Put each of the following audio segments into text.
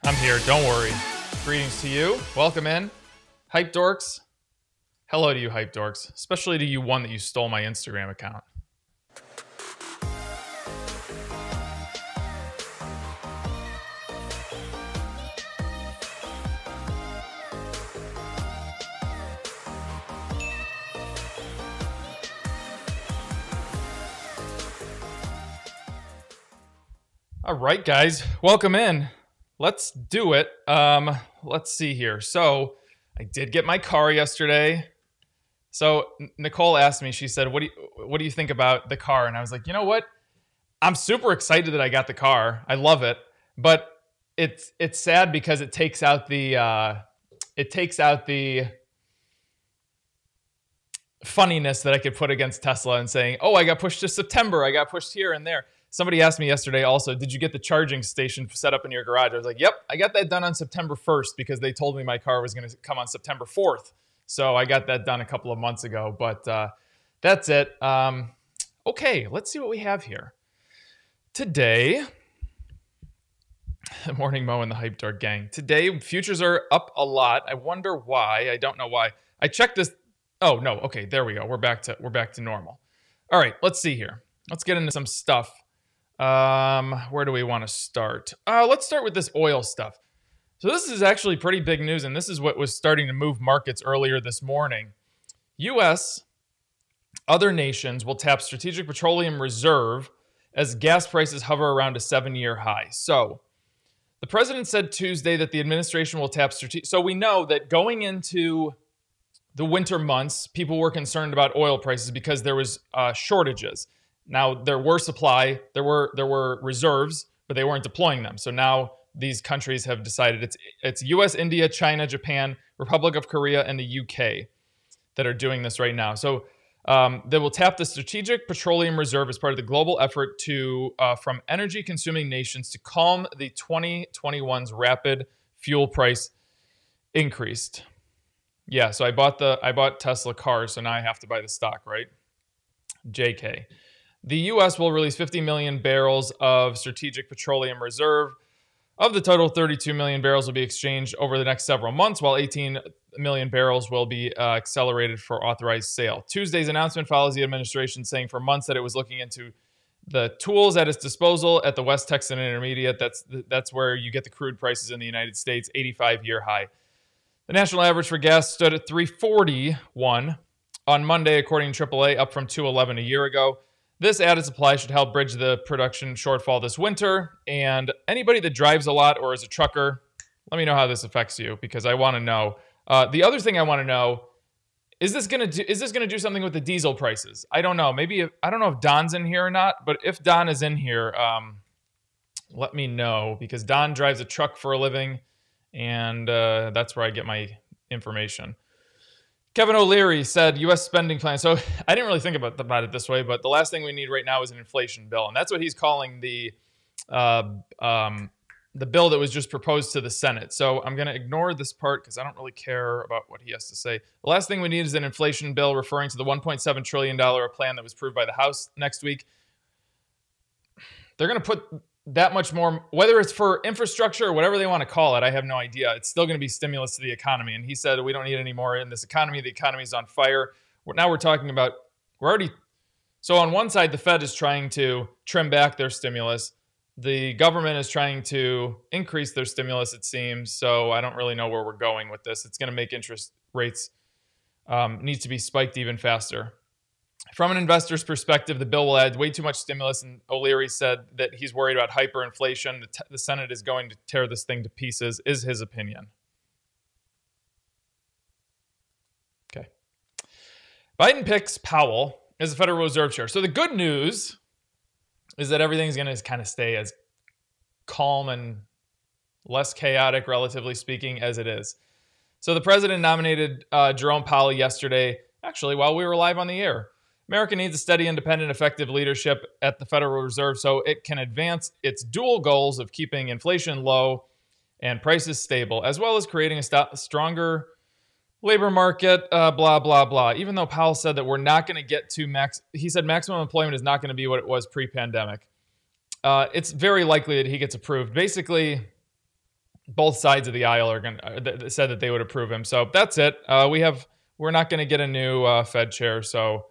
I'm here, don't worry. Greetings to you. Welcome in. Hype dorks. Hello to you, hype dorks. Especially to you one that you stole my Instagram account. All right, guys. Welcome in. Let's do it. Let's see here. So I did get my car yesterday. So Nicole asked me, she said, what do you think about the car? And I was like, you know what? I'm super excited that I got the car. I love it. But it's sad because it takes out the funniness that I could put against Tesla and saying, oh, I got pushed to September. I got pushed here and there. Somebody asked me yesterday also, did you get the charging station set up in your garage? I was like, yep, I got that done on September 1st because they told me my car was going to come on September 4th. So I got that done a couple of months ago, but that's it. Okay, let's see what we have here. Today, Morning Mo and the Hype Dork Gang. Today, futures are up a lot. I wonder why. I don't know why. I checked this. Oh, no. Okay, there we go. We're back to normal. All right, let's see here. Let's get into some stuff. Where do we want to start? Let's start with this oil stuff. So this is actually pretty big news, and this is what was starting to move markets earlier this morning. U.S., other nations will tap Strategic Petroleum Reserve as gas prices hover around a 7-year high. So the president said Tuesday that the administration will tap strategic. So we know that going into the winter months, people were concerned about oil prices because there was shortages. Now, there were supply, there were reserves, but they weren't deploying them. So now these countries have decided it's US, India, China, Japan, Republic of Korea, and the UK that are doing this right now. So they will tap the Strategic Petroleum Reserve as part of the global effort to from energy-consuming nations to calm the 2021's rapid fuel price increase. Yeah, so I bought Tesla cars, so now I have to buy the stock, right? JK. The U.S. will release 50 million barrels of Strategic Petroleum Reserve. Of the total, 32 million barrels will be exchanged over the next several months, while 18 million barrels will be accelerated for authorized sale. Tuesday's announcement follows the administration saying for months that it was looking into the tools at its disposal at the West Texas Intermediate. That's where you get the crude prices in the United States, 85-year high. The national average for gas stood at $3.41 on Monday, according to AAA, up from $2.11 a year ago. This added supply should help bridge the production shortfall this winter. And anybody that drives a lot or is a trucker, let me know how this affects you because I want to know. The other thing I want to know, is this going to do something with the diesel prices? I don't know. I don't know if Don's in here or not, but if Don is in here, let me know because Don drives a truck for a living and that's where I get my information. Kevin O'Leary said U.S. spending plan. So I didn't really think about it this way, but the last thing we need right now is an inflation bill. And that's what he's calling the the bill that was just proposed to the Senate. So I'm going to ignore this part because I don't really care about what he has to say. The last thing we need is an inflation bill referring to the $1.7 trillion plan that was approved by the House next week. They're going to put that much more, whether it's for infrastructure or whatever they want to call it, I have no idea. It's still going to be stimulus to the economy. And he said, we don't need any more in this economy. The economy is on fire. Now we're talking about, so on one side, the Fed is trying to trim back their stimulus. The government is trying to increase their stimulus, it seems. So I don't really know where we're going with this. It's going to make interest rates need to be spiked even faster. From an investor's perspective, the bill will add way too much stimulus, and O'Leary said that he's worried about hyperinflation. The Senate is going to tear this thing to pieces, is his opinion. Okay. Biden picks Powell as the Federal Reserve Chair. So the good news is that everything's going to kind of stay as calm and less chaotic, relatively speaking, as it is. So the president nominated Jerome Powell yesterday, actually, while we were live on the air. America needs a steady, independent, effective leadership at the Federal Reserve so it can advance its dual goals of keeping inflation low and prices stable, as well as creating a stronger labor market, blah, blah, blah. Even though Powell said that we're not going to get to he said maximum employment is not going to be what it was pre-pandemic. It's very likely that he gets approved. Basically, both sides of the aisle are said that they would approve him. So that's it. We're not going to get a new Fed chair, so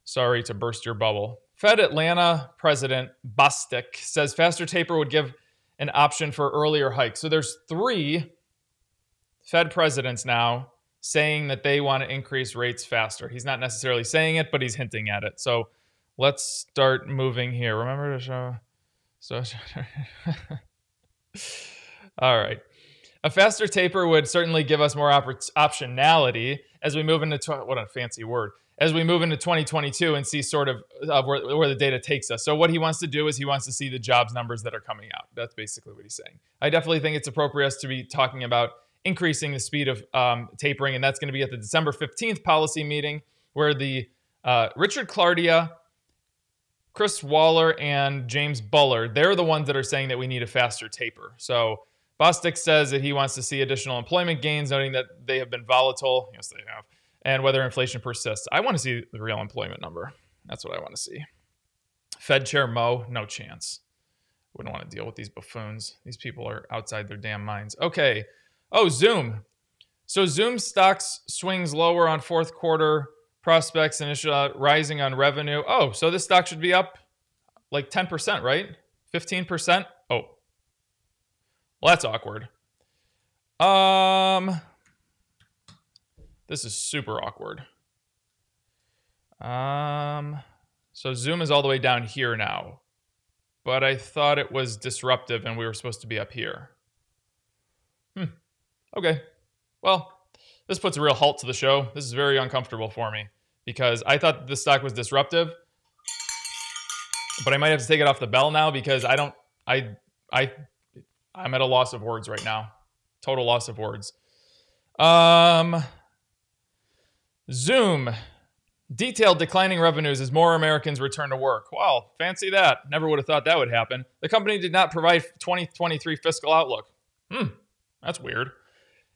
sorry to burst your bubble. Fed Atlanta President Bostic says faster taper would give an option for earlier hikes. So there's 3 Fed presidents now saying that they want to increase rates faster. He's not necessarily saying it, but he's hinting at it. So let's start moving here. Remember to show. All right. A faster taper would certainly give us more optionality as we move into, what a fancy word, as we move into 2022 and see sort of where the data takes us. So what he wants to do is he wants to see the jobs numbers that are coming out. That's basically what he's saying. I definitely think it's appropriate to be talking about increasing the speed of tapering, and that's going to be at the December 15th policy meeting where the Richard Clardia, Chris Waller, and James Bullard, they're the ones that are saying that we need a faster taper. So Bostic says that he wants to see additional employment gains, noting that they have been volatile. Yes, they have. And whether inflation persists. I want to see the real employment number. That's what I want to see. Fed Chair Mo, no chance. Wouldn't want to deal with these buffoons. These people are outside their damn minds. Okay. Oh, Zoom. So Zoom stocks swings lower on fourth quarter prospects and rising on revenue. Oh, so this stock should be up like 10%, right? 15%? Oh. Well, that's awkward. This is super awkward. So Zoom is all the way down here now. But I thought it was disruptive and we were supposed to be up here. Okay. Well, this puts a real halt to the show. This is very uncomfortable for me because I thought this stock was disruptive. But I might have to take it off the bell now because I'm at a loss of words right now. Total loss of words. Zoom. Detailed declining revenues as more Americans return to work. Wow, fancy that. Never would have thought that would happen. The company did not provide 2023 fiscal outlook. That's weird.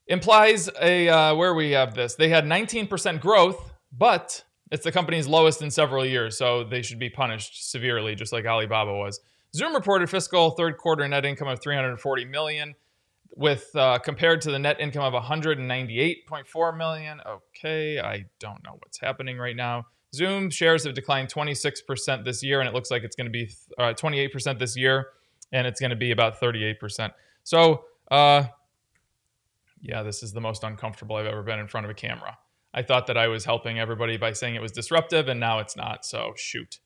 Implies where we have this. They had 19% growth, but it's the company's lowest in several years, so they should be punished severely, just like Alibaba was. Zoom reported fiscal third quarter net income of $340 million, with compared to the net income of $198.4 million. Okay, I don't know what's happening right now. Zoom shares have declined 26% this year, and it looks like it's going to be 28% this year, and it's going to be about 38%. So, yeah, this is the most uncomfortable I've ever been in front of a camera. I thought that I was helping everybody by saying it was disruptive, and now it's not, so shoot.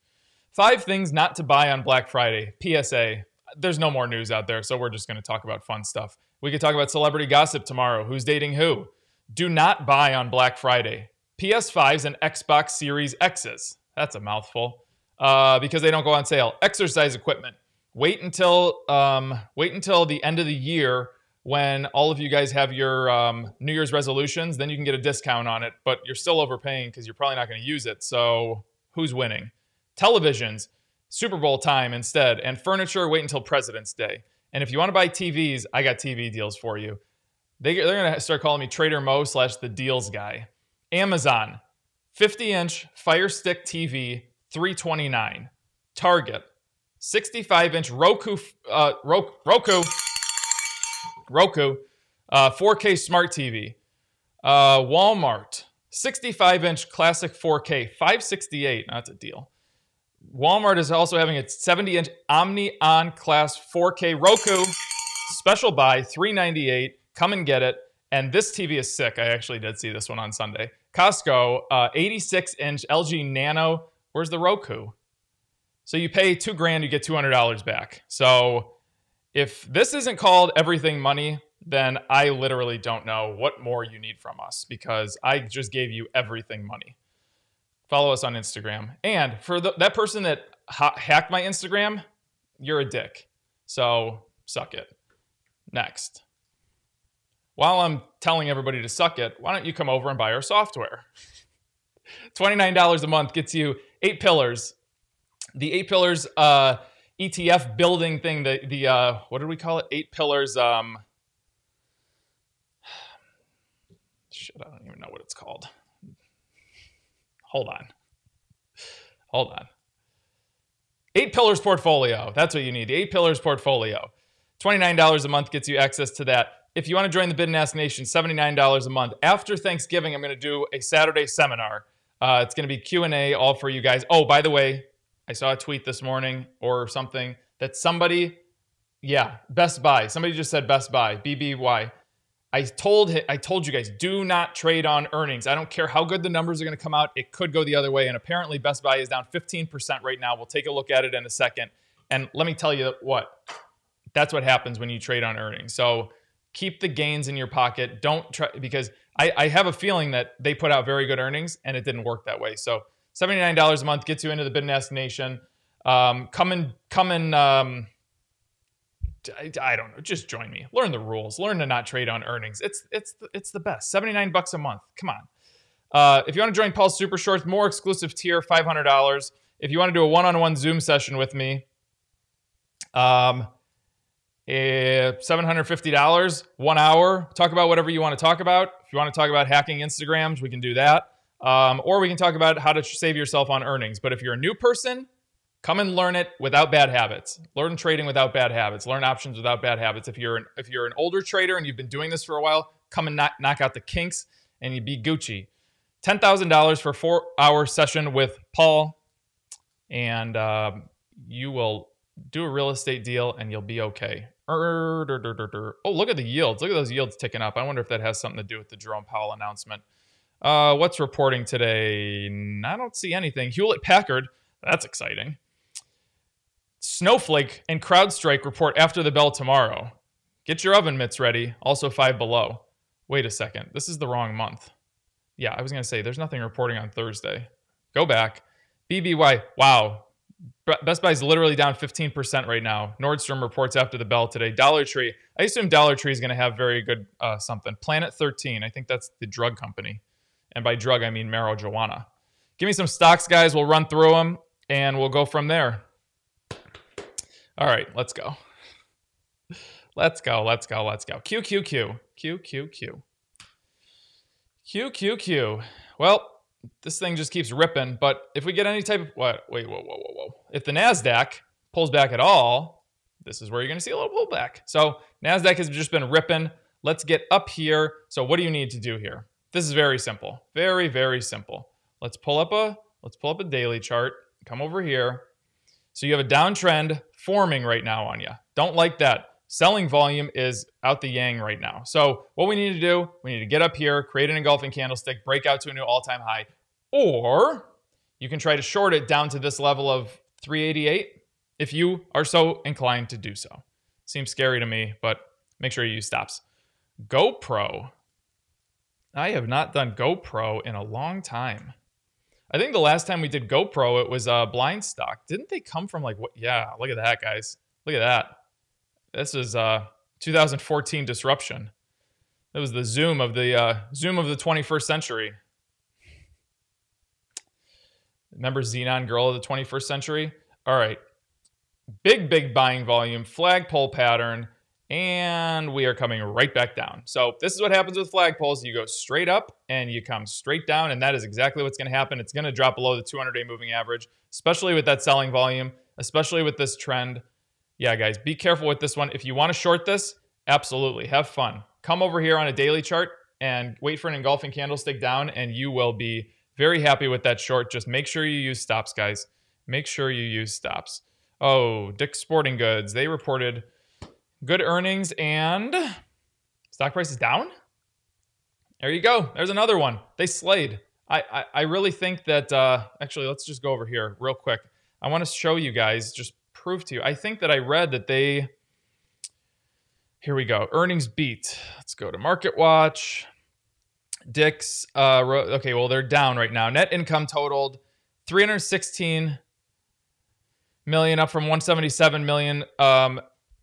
5 things not to buy on Black Friday. PSA. There's no more news out there, so we're just going to talk about fun stuff. We could talk about celebrity gossip tomorrow. Who's dating who? Do not buy on Black Friday. PS5s and Xbox Series X's. That's a mouthful. Because they don't go on sale. Exercise equipment. Wait until the end of the year when all of you guys have your New Year's resolutions. Then you can get a discount on it, but you're still overpaying because you're probably not going to use it. So who's winning? Televisions. Super Bowl time instead. And furniture, wait until President's Day. And if you want to buy TVs, I got TV deals for you. They're going to start calling me Trader Mo / the deals guy. Amazon, 50-inch Fire Stick TV, $329. Target, 65-inch Roku, 4K smart TV. Walmart, 65-inch classic 4K, $568. That's a deal. Walmart is also having a 70-inch Omni-On class 4K Roku special buy, $398. Come and get it. And this TV is sick. I actually did see this one on Sunday. Costco, 86-inch LG Nano. Where's the Roku? So you pay $2,000, you get $200 back. So if this isn't called everything money, then I literally don't know what more you need from us, because I just gave you everything money. Follow us on Instagram. And for that person that hacked my Instagram, you're a dick. So suck it. Next. While I'm telling everybody to suck it, why don't you come over and buy our software? $29 a month gets you 8 pillars. The 8 pillars ETF building thing, the what did we call it? 8 pillars. Shit, I don't even know what it's called. Hold on. 8 pillars portfolio. That's what you need. The 8 pillars portfolio. $29 a month gets you access to that. If you want to join the Bid and Ask Nation, $79 a month. After Thanksgiving, I'm going to do a Saturday seminar. It's going to be Q&A all for you guys. Oh, by the way, I saw a tweet this morning or something that somebody, Best Buy. Somebody just said Best Buy, BBY. I told you guys, do not trade on earnings. I don't care how good the numbers are going to come out. It could go the other way. And apparently Best Buy is down 15% right now. We'll take a look at it in a second. And let me tell you what, that's what happens when you trade on earnings. So keep the gains in your pocket. Don't try, because I have a feeling that they put out very good earnings and it didn't work that way. So $79 a month gets you into the Bid and Ask Nation. Come and I don't know. Just join me. Learn the rules. Learn to not trade on earnings. It's the best. $79 a month. Come on. If you want to join Paul's Super Shorts, more exclusive tier, $500. If you want to do a one-on-one Zoom session with me, $750, 1 hour. Talk about whatever you want to talk about. If you want to talk about hacking Instagrams, we can do that. Or we can talk about how to save yourself on earnings. But if you're a new person, come and learn it without bad habits. Learn trading without bad habits. Learn options without bad habits. If you're an older trader and you've been doing this for a while, come and knock out the kinks and you be Gucci. $10,000 for a 4-hour session with Paul, and you will do a real estate deal and you'll be okay. Oh, look at the yields. Look at those yields ticking up. I wonder if that has something to do with the Jerome Powell announcement. What's reporting today? I don't see anything. Hewlett Packard. That's exciting. Snowflake and CrowdStrike report after the bell tomorrow. Get your oven mitts ready. Also 5 below. Wait a second. This is the wrong month. Yeah, I was going to say there's nothing reporting on Thursday. Go back. BBY. Wow. Best Buy is literally down 15% right now. Nordstrom reports after the bell today. Dollar Tree. I assume Dollar Tree is going to have very good something. Planet 13. I think that's the drug company. And by drug, I mean marijuana. Give me some stocks, guys. We'll run through them, and we'll go from there. All right, let's go. Let's go. QQQ. Well, this thing just keeps ripping, but if we get any type of... What? Wait, whoa. If the NASDAQ pulls back at all, this is where you're going to see a little pullback. So NASDAQ has just been ripping. Let's get up here. So what do you need to do here? This is very simple. Very, very simple. Let's pull up a daily chart. Come over here. So you have a downtrend forming right now on you. Don't like that. Selling volume is out the yang right now. So what we need to do, we need to get up here, create an engulfing candlestick, break out to a new all-time high. Or you can try to short it down to this level of 388 if you are so inclined to do so. Seems scary to me, but make sure you use stops. GoPro. I have not done GoPro in a long time. I think the last time we did GoPro, it was blind stock. Didn't they come from like what? Yeah, look at that, guys. Look at that. This is 2014 disruption. It was the Zoom of the 21st century. Remember Xenon Girl of the 21st century? All right. big buying volume, flagpole pattern, and we are coming right back down. So this is what happens with flagpoles. You go straight up and you come straight down, and that is exactly what's going to happen. It's going to drop below the 200-day moving average, especially with that selling volume, especially with this trend. Yeah, guys, be careful with this one. If you want to short this, absolutely, have fun. Come over here on a daily chart and wait for an engulfing candlestick down, and you will be very happy with that short. Just make sure you use stops, guys. Make sure you use stops. Oh, Dick's Sporting Goods. They reported good earnings and stock price is down. There you go. There's another one. They slayed. I really think that, actually, let's just go over here real quick. I want to show you guys, just prove to you. I think that I read that they, here we go. Earnings beat. Let's go to Market Watch. Dick's, okay, well, they're down right now. Net income totaled $316 million, up from $177 million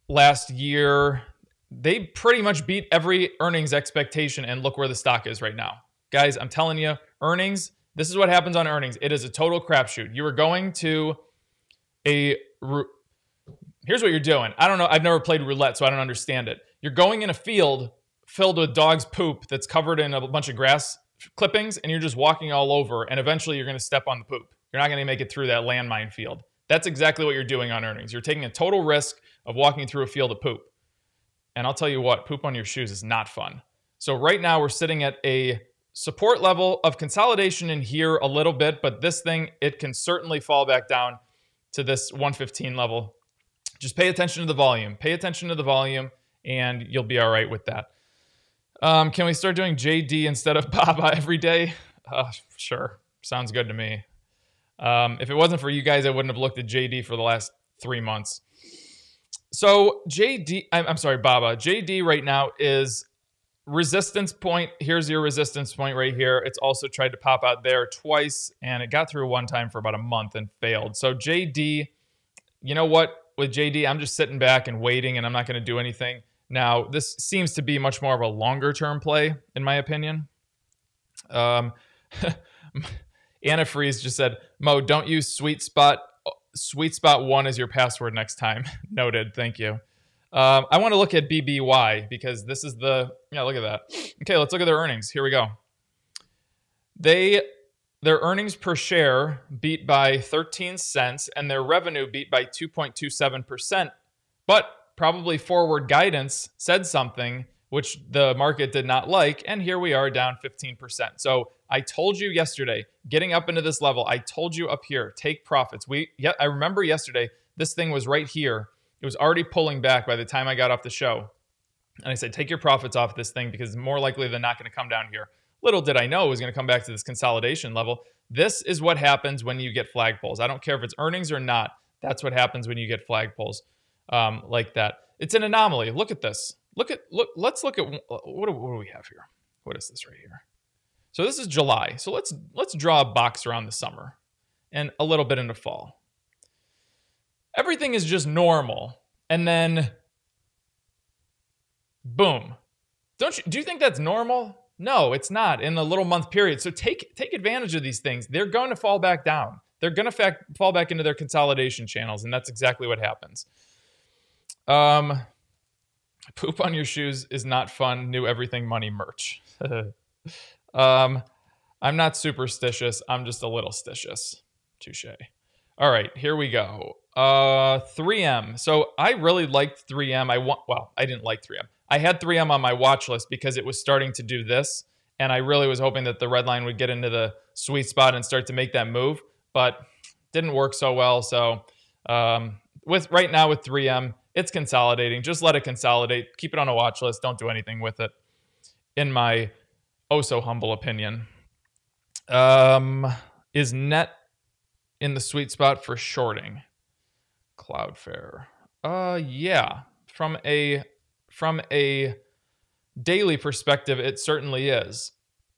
last year. They pretty much beat every earnings expectation, and look where the stock is right now. Guys, I'm telling you, earnings, this is what happens on earnings. It is a total crapshoot. You are going to here's what you're doing. I don't know. I've never played roulette, so I don't understand it. You're going in a field filled with dog's poop that's covered in a bunch of grass clippings, and you're just walking all over, and eventually you're going to step on the poop. You're not going to make it through that landmine field. That's exactly what you're doing on earnings. You're taking a total risk of walking through a field of poop. And I'll tell you what, poop on your shoes is not fun. So right now we're sitting at a support level of consolidation in here a little bit, but this thing, it can certainly fall back down to this 115 level. Just pay attention to the volume. Pay attention to the volume, and you'll be all right with that. Can we start doing JD instead of Baba every day? Sure. Sounds good to me. If it wasn't for you guys, I wouldn't have looked at JD for the last 3 months. So I'm sorry, Baba. JD right now is resistance point. Here's your resistance point right here. It's also tried to pop out there twice, and it got through one time for about a month and failed. So JD, you know what? With JD, I'm just sitting back and waiting, and I'm not going to do anything. Now, this seems to be much more of a longer-term play, in my opinion. Anna Freeze just said, Mo, don't use Sweet Spot 1 as your password next time. Noted. Thank you. I want to look at BBY because this is the, yeah, look at that. Okay, let's look at their earnings. Here we go. Their earnings per share beat by 13 cents and their revenue beat by 2.27%. But probably forward guidance said something which the market did not like, and here we are down 15%. So I told you yesterday, getting up into this level, I told you up here, take profits. I remember yesterday, this thing was right here. It was already pulling back by the time I got off the show. And I said, take your profits off this thing because more likely than not going to come down here. Little did I know it was going to come back to this consolidation level. This is what happens when you get flagpoles. I don't care if it's earnings or not. That's what happens when you get flagpoles like that. It's an anomaly. Look at this. Let's look at what do we have here? What is this right here? So this is July. So let's draw a box around the summer and a little bit into fall. Everything is just normal, and then boom. Do you think that's normal? No, it's not in the little month period. So take advantage of these things. They're going to fall back down. They're going to fall back into their consolidation channels, and that's exactly what happens. Poop on your shoes is not fun. New Everything Money merch. I'm not superstitious. I'm just a little stitious. Touche. All right, here we go. 3M. So I really liked 3M. I didn't like 3M. I had 3M on my watch list because it was starting to do this, and I really was hoping that the red line would get into the sweet spot and start to make that move, but didn't work so well. So right now with 3M, it's consolidating. Just let it consolidate. Keep it on a watch list. Don't do anything with it, in my oh-so-humble opinion. Is net in the sweet spot for shorting? Cloudflare. Yeah. From a daily perspective, it certainly is.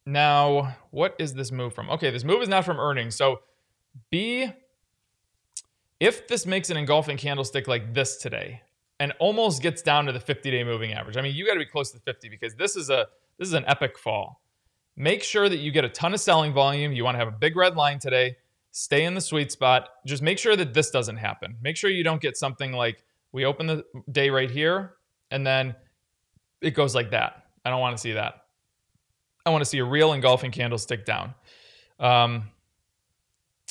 Now, what is this move from? Okay, this move is not from earnings. So if this makes an engulfing candlestick like this today and almost gets down to the 50-day moving average, I mean, you got to be close to 50 because this is an epic fall. Make sure that you get a ton of selling volume. You want to have a big red line today, Stay in the sweet spot. Just make sure that this doesn't happen. Make sure you don't get something like we open the day right here and then it goes like that. I don't want to see that. I want to see a real engulfing candlestick down.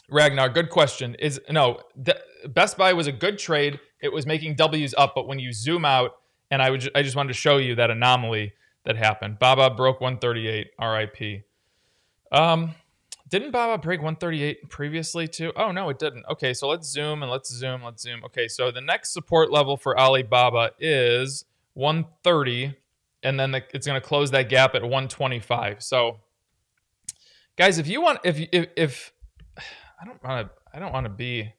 Ragnar, good question. Best Buy was a good trade. It was making W's up, but when you zoom out, and I just wanted to show you that anomaly that happened. Baba broke 138, RIP. Didn't Baba break 138 previously too? Oh, no, it didn't. Okay, so let's zoom and let's zoom. Okay, so the next support level for Alibaba is 130, and then it's going to close that gap at 125. So, guys, if you want, if I don't want to be.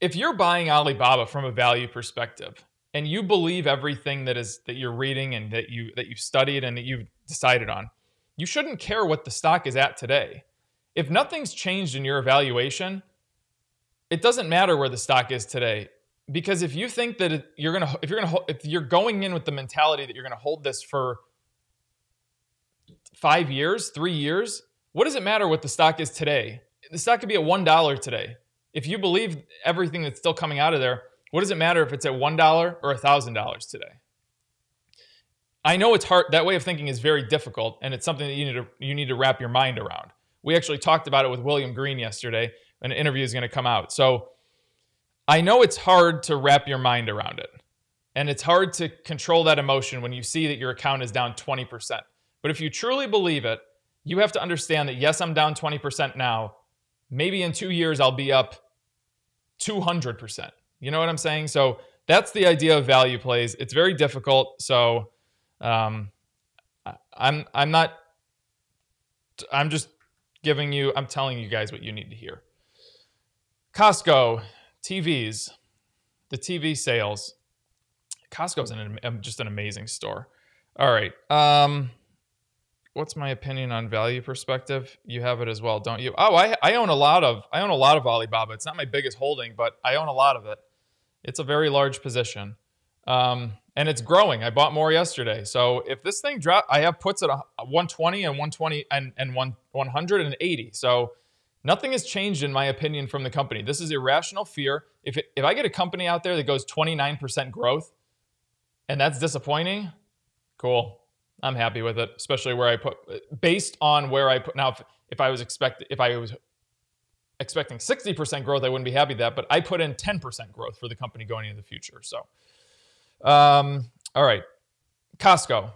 If you're buying Alibaba from a value perspective, and you believe everything that you're reading and that you've studied and that you've decided on, you shouldn't care what the stock is at today. If nothing's changed in your evaluation, it doesn't matter where the stock is today. Because if you think that if you're going in with the mentality that you're going to hold this for 5 years, 3 years, what does it matter what the stock is today? The stock could be at $1 today. If you believe everything that's still coming out of there, what does it matter if it's at $1 or $1,000 today? I know it's hard. That way of thinking is very difficult, and it's something that you need to wrap your mind around. We actually talked about it with William Green yesterday. An interview is going to come out. So I know it's hard to wrap your mind around it, and it's hard to control that emotion when you see that your account is down 20%. But if you truly believe it, you have to understand that, yes, I'm down 20% now. Maybe in 2 years, I'll be up 200%. You know what I'm saying? So that's the idea of value plays. It's very difficult. So I'm just telling you guys what you need to hear. Costco, TVs, the TV sales. Costco's just an amazing store. All right. What's my opinion on value perspective? You have it as well, don't you? Oh, I own a lot of Alibaba. It's not my biggest holding, but I own a lot of it. It's a very large position. And it's growing. I bought more yesterday. So if this thing drops, I have puts at 120 and 120 and 180. So nothing has changed in my opinion from the company. This is irrational fear. If I get a company out there that goes 29% growth and that's disappointing, cool. I'm happy with it, especially where I put, based on where I put. Now, if I was expecting 60% growth, I wouldn't be happy with that, but I put in 10% growth for the company going into the future. So, all right, Costco.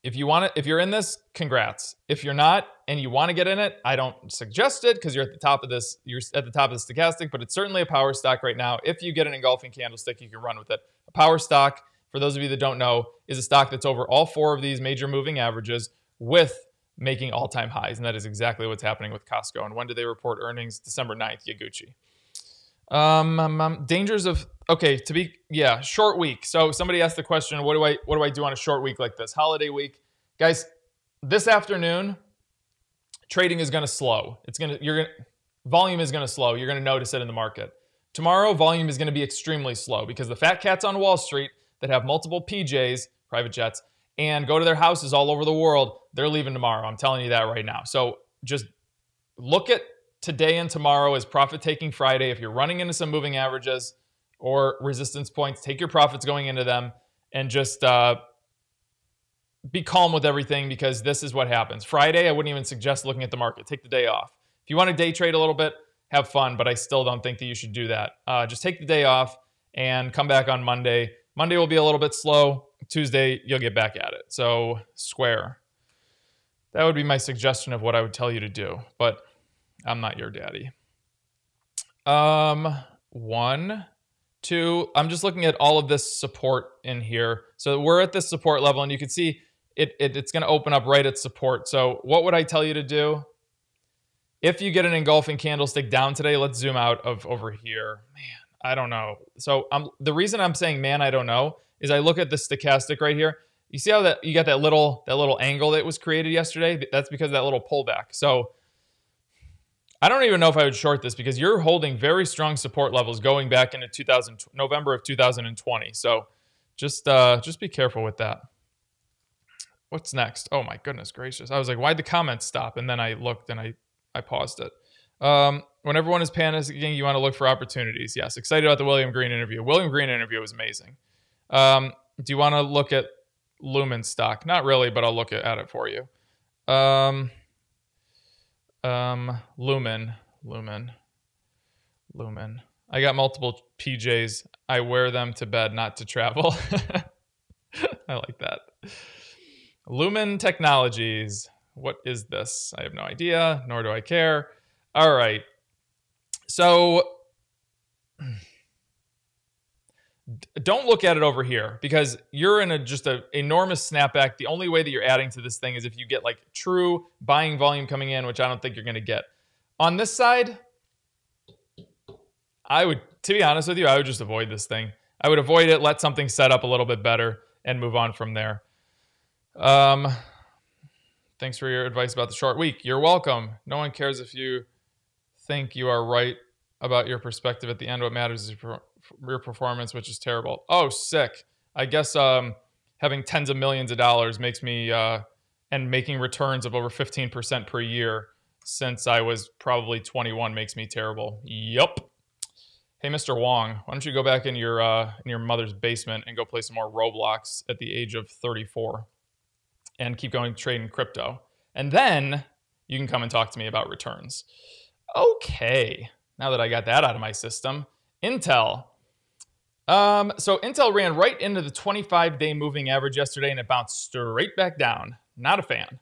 If you're in this, congrats. If you're not and you want to get in it, I don't suggest it because you're at the top of the stochastic, but it's certainly a power stock right now. If you get an engulfing candlestick, you can run with it. A power stock, for those of you that don't know, is a stock that's over all 4 of these major moving averages with making all-time highs. And that is exactly what's happening with Costco. And when do they report earnings? December 9th, Yaguchi. Dangers of, short week. So somebody asked the question, what do I do on a short week like this? Holiday week. Guys, this afternoon, trading is going to slow. Volume is going to slow. You're going to notice it in the market. Tomorrow, volume is going to be extremely slow because the fat cats on Wall Street that have multiple PJs, private jets, and go to their houses all over the world, they're leaving tomorrow. I'm telling you that right now. So just look at today and tomorrow as profit-taking Friday. If you're running into some moving averages or resistance points, take your profits going into them and just be calm with everything because this is what happens. Friday, I wouldn't even suggest looking at the market. Take the day off. If you want to day trade a little bit, have fun, but I still don't think that you should do that. Just take the day off and come back on Monday. Monday will be a little bit slow. Tuesday, you'll get back at it. So square. That would be my suggestion of what I would tell you to do, but I'm not your daddy. 1, 2, I'm just looking at all of this support in here. So we're at this support level, and you can see it's going to open up right at support. So what would I tell you to do? If you get an engulfing candlestick down today, let's zoom out of over here. Man, I don't know. So the reason I'm saying, man, I don't know, is I look at the stochastic right here. You see how that you got that little angle that was created yesterday? That's because of that little pullback. So I don't even know if I would short this because you're holding very strong support levels going back into November of 2020. So just be careful with that. What's next? Oh my goodness gracious. I was like, why'd the comments stop? And then I looked and I paused it. When everyone is panicking, you want to look for opportunities. Yes. Excited about the William Green interview. William Green interview was amazing. Do you want to look at Lumen stock? Not really, but I'll look at it for you. Lumen. I got multiple PJs. I wear them to bed, not to travel. I like that. Lumen Technologies. What is this? I have no idea, nor do I care. All right. So don't look at it over here because you're in just an enormous snapback. The only way that you're adding to this thing is if you get like true buying volume coming in, which I don't think you're going to get. On this side, to be honest with you, I would just avoid this thing. I would avoid it, let something set up a little bit better, and move on from there. Thanks for your advice about the short week. You're welcome. No one cares if you think you are right about your perspective at the end. What matters is your performance, which is terrible. Oh, sick. I guess having tens of millions of dollars makes me, and making returns of over 15% per year since I was probably 21 makes me terrible. Yup. Hey, Mr. Wong, why don't you go back in your mother's basement and go play some more Roblox at the age of 34 and keep going trading crypto. And then you can come and talk to me about returns. Okay, now that I got that out of my system, Intel. So Intel ran right into the 25-day moving average yesterday and it bounced straight back down. Not a fan.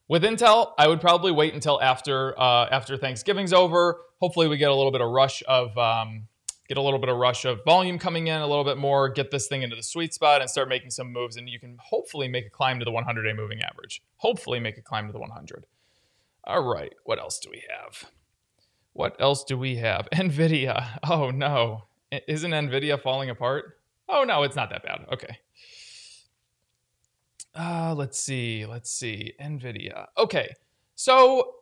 With Intel, I would probably wait until after Thanksgiving's over. Hopefully, we get a little bit of rush of volume coming in, a little bit more. Get this thing into the sweet spot and start making some moves, and you can hopefully make a climb to the 100-day moving average. Hopefully, make a climb to the 100. All right, what else do we have? Nvidia. Oh no, isn't Nvidia falling apart? Oh no, it's not that bad. Okay. Let's see. Nvidia. Okay. So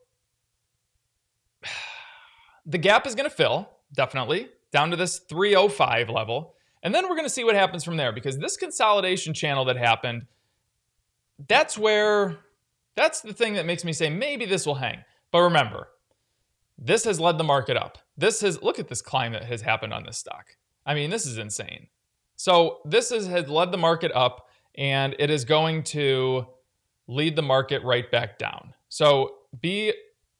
the gap is going to fill, definitely, down to this 305 level. And then we're going to see what happens from there because this consolidation channel that happened, that's the thing that makes me say maybe this will hang. But remember, this has led the market up. Look at this climb that has happened on this stock. I mean, this is insane. So this has led the market up. And it is going to lead the market right back down. So be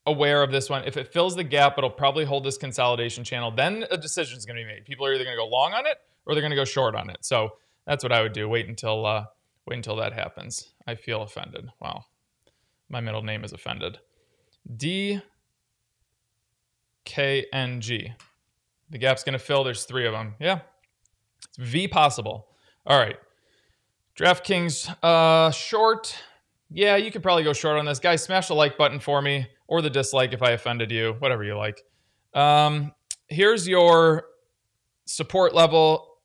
aware of this one. If it fills the gap, it'll probably hold this consolidation channel. Then a decision is going to be made. People are either going to go long on it or they're going to go short on it. So that's what I would do. Wait until that happens. I feel offended. Wow. My middle name is offended. DKNG. The gap's going to fill. There's 3 of them. Yeah. It's V possible. All right. DraftKings short. Yeah, you could probably go short on this. Guys, smash the like button for me or the dislike if I offended you, whatever you like. Here's your support level.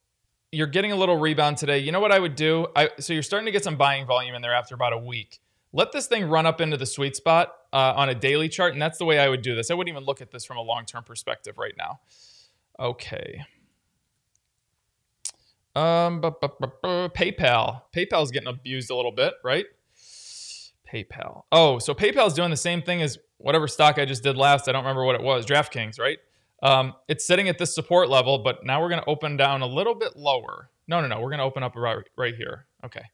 You're getting a little rebound today. You know what I would do? So you're starting to get some buying volume in there after about a week. Let this thing run up into the sweet spot on a daily chart, and that's the way I would do this. I wouldn't even look at this from a long-term perspective right now. Okay. PayPal. PayPal's getting abused a little bit, right? PayPal. Oh, so PayPal's doing the same thing as whatever stock I just did last. I don't remember what it was. DraftKings, right? It's sitting at this support level, but now we're going to open down a little bit lower. No. We're going to open up right here. Okay.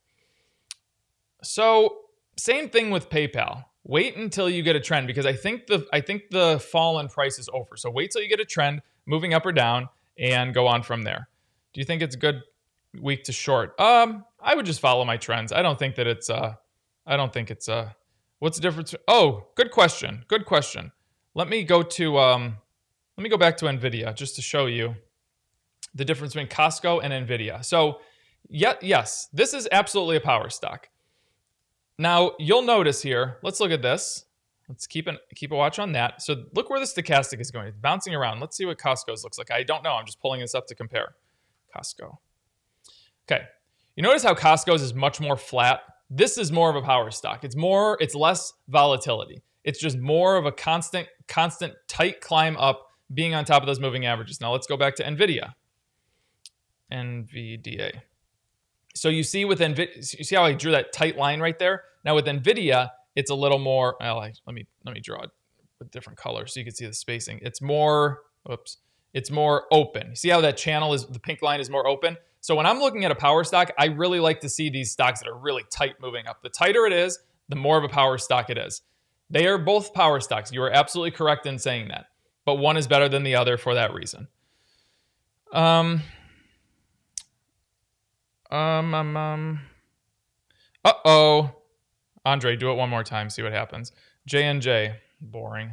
So same thing with PayPal. Wait until you get a trend because I think the fall in price is over. So wait till you get a trend moving up or down and go on from there. Do you think it's a good week to short? I would just follow my trends. I don't think it's what's the difference? Oh, good question. Let me go back to Nvidia just to show you the difference between Costco and Nvidia. So yes, this is absolutely a power stock. Now you'll notice here, let's look at this. Let's keep a watch on that. So look where the stochastic is going. It's bouncing around. Let's see what Costco's looks like. I don't know. I'm just pulling this up to compare. Costco. Okay. You notice how Costco's is much more flat. This is more of a power stock. It's less volatility. It's just more of a constant tight climb up, being on top of those moving averages. Now let's go back to Nvidia. NVDA. So you see with Nvidia, you see how I drew that tight line right there? Now with Nvidia, it's a little more, well, let me draw it with different colors so you can see the spacing. It's more, oops, it's more open. You see how that channel is, the pink line is more open? So when I'm looking at a power stock, I really like to see these stocks that are really tight moving up. The tighter it is, the more of a power stock it is. They are both power stocks. You are absolutely correct in saying that. But one is better than the other for that reason. Uh-oh. Andre, do it one more time. See what happens. J&J. Boring.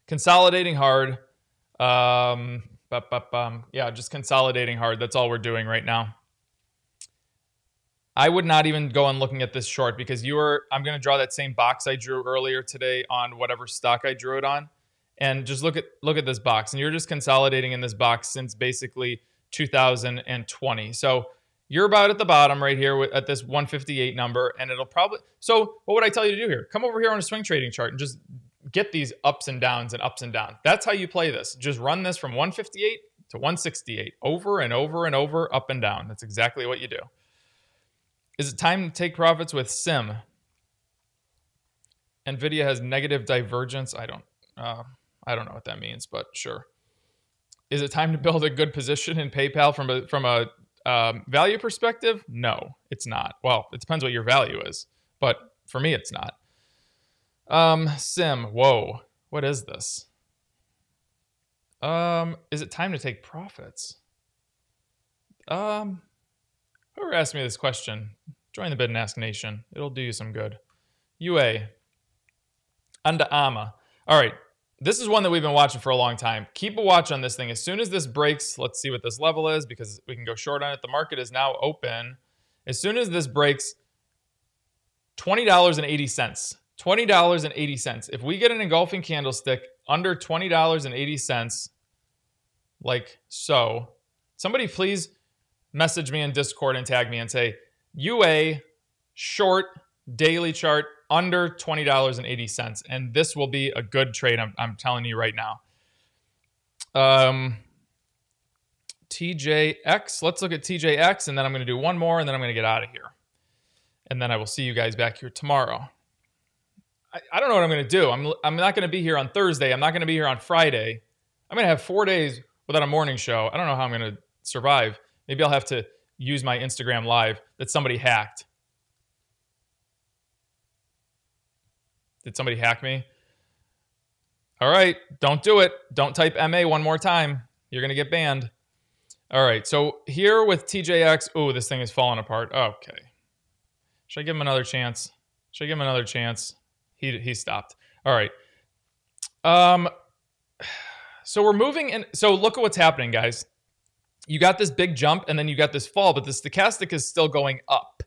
Consolidating hard. Yeah, just consolidating hard. That's all we're doing right now. I would not even go on looking at this short because I'm going to draw that same box I drew earlier today on whatever stock I drew it on. And just look at this box. And you're just consolidating in this box since basically 2020. So you're about at the bottom right here at this 158 number. And it'll probably... So what would I tell you to do here? Come over here on a swing trading chart and just get these ups and downs and ups and downs. That's how you play this. Just run this from 158 to 168 over and over and over, up and down. That's exactly what you do. Is it time to take profits with SIM? Nvidia has negative divergence. I don't know what that means, but sure. Is it time to build a good position in PayPal from a value perspective? No, it's not. Well, it depends what your value is, but for me, it's not. SIM. Whoa, what is this? Is it time to take profits? Whoever asked me this question, join the Bid and Ask Nation. It'll do you some good. UA. Under Armour. All right. This is one that we've been watching for a long time. Keep a watch on this thing. As soon as this breaks, let's see what this level is because we can go short on it. The market is now open. As soon as this breaks, $20.80. $20.80. If we get an engulfing candlestick under $20.80, like so, somebody please message me in Discord and tag me and say, UA short daily chart under $20.80. And this will be a good trade, I'm telling you right now. TJX. Let's look at TJX, and then I'm going to do one more, and then I'm going to get out of here. And then I will see you guys back here tomorrow. I don't know what I'm going to do. I'm not going to be here on Thursday. I'm not going to be here on Friday. I'm going to have 4 days without a morning show. I don't know how I'm going to survive. Maybe I'll have to use my Instagram Live that somebody hacked. Did somebody hack me? All right, don't do it. Don't type MA one more time. You're going to get banned. All right, so here with TJX, ooh, this thing is falling apart. Okay. Should I give him another chance? Should I give him another chance? He stopped. All right. So we're moving in. So look at what's happening, guys. You got this big jump, and then you got this fall, but the stochastic is still going up.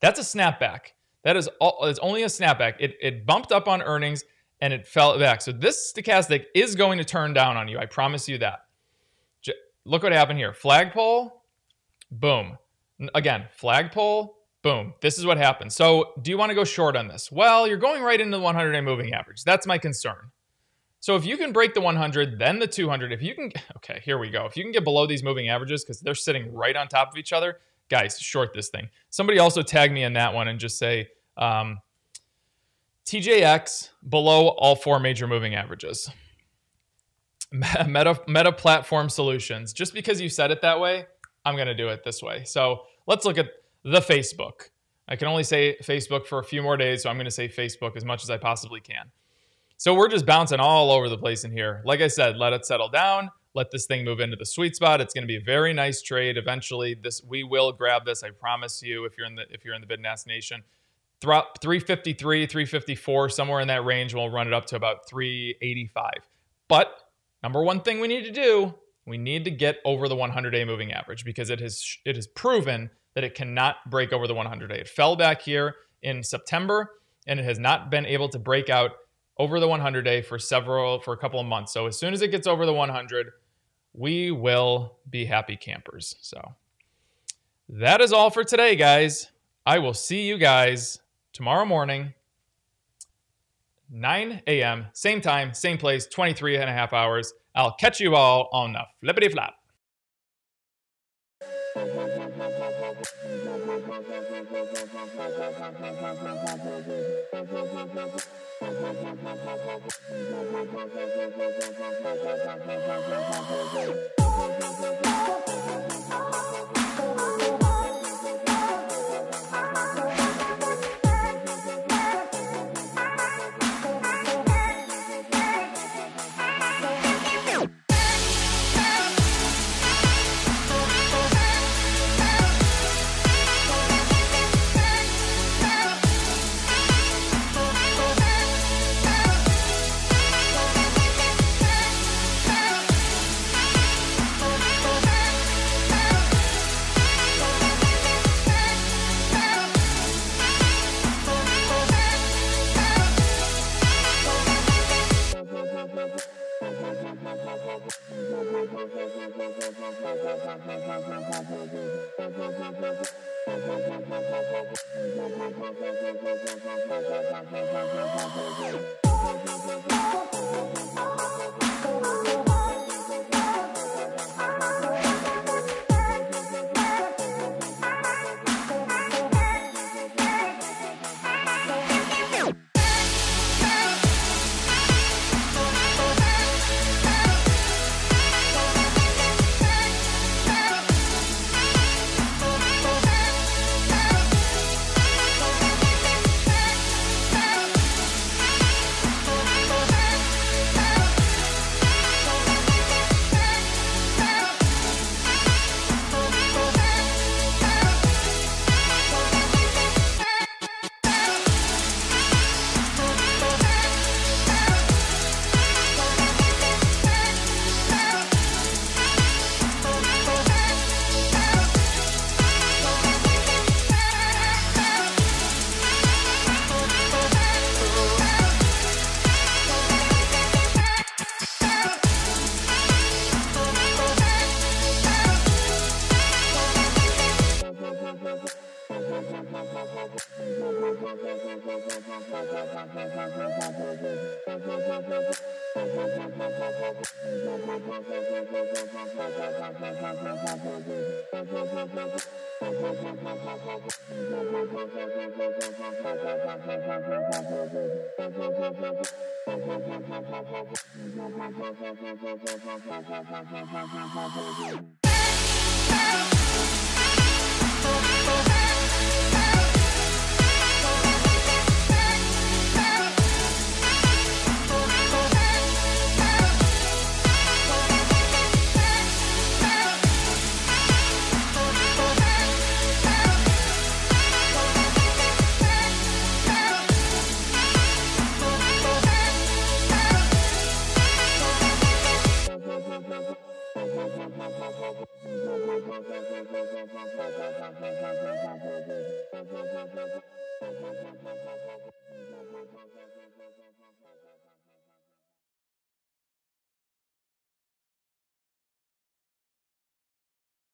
That's a snapback. That is it's only a snapback. It bumped up on earnings, and it fell back. So this stochastic is going to turn down on you. I promise you that. Look what happened here. Flagpole, boom. Again, flagpole, boom. This is what happened. So do you want to go short on this? Well, you're going right into the 100-day moving average. That's my concern. So if you can break the 100, then the 200, if you can, okay, here we go. If you can get below these moving averages because they're sitting right on top of each other, guys, short this thing. Somebody also tag me in that one and just say TJX below all 4 major moving averages. Meta Platform Solutions. Just because you said it that way, I'm going to do it this way. So let's look at the Facebook. I can only say Facebook for a few more days, so I'm going to say Facebook as much as I possibly can. So we're just bouncing all over the place in here. Like I said, let it settle down. Let this thing move into the sweet spot. It's going to be a very nice trade. Eventually, we will grab this. I promise you. If you're in the Bid and Ask Nation, 353, 354, somewhere in that range. We'll run it up to about 385. But number one thing we need to do, we need to get over the 100-day moving average because it has proven that it cannot break over the 100-day. It fell back here in September, and it has not been able to break out over the 100-day for a couple of months. So as soon as it gets over the 100, we will be happy campers. So that is all for today, guys. I will see you guys tomorrow morning, 9 a.m., same time, same place, 23 and a half hours. I'll catch you all on the flippity flap.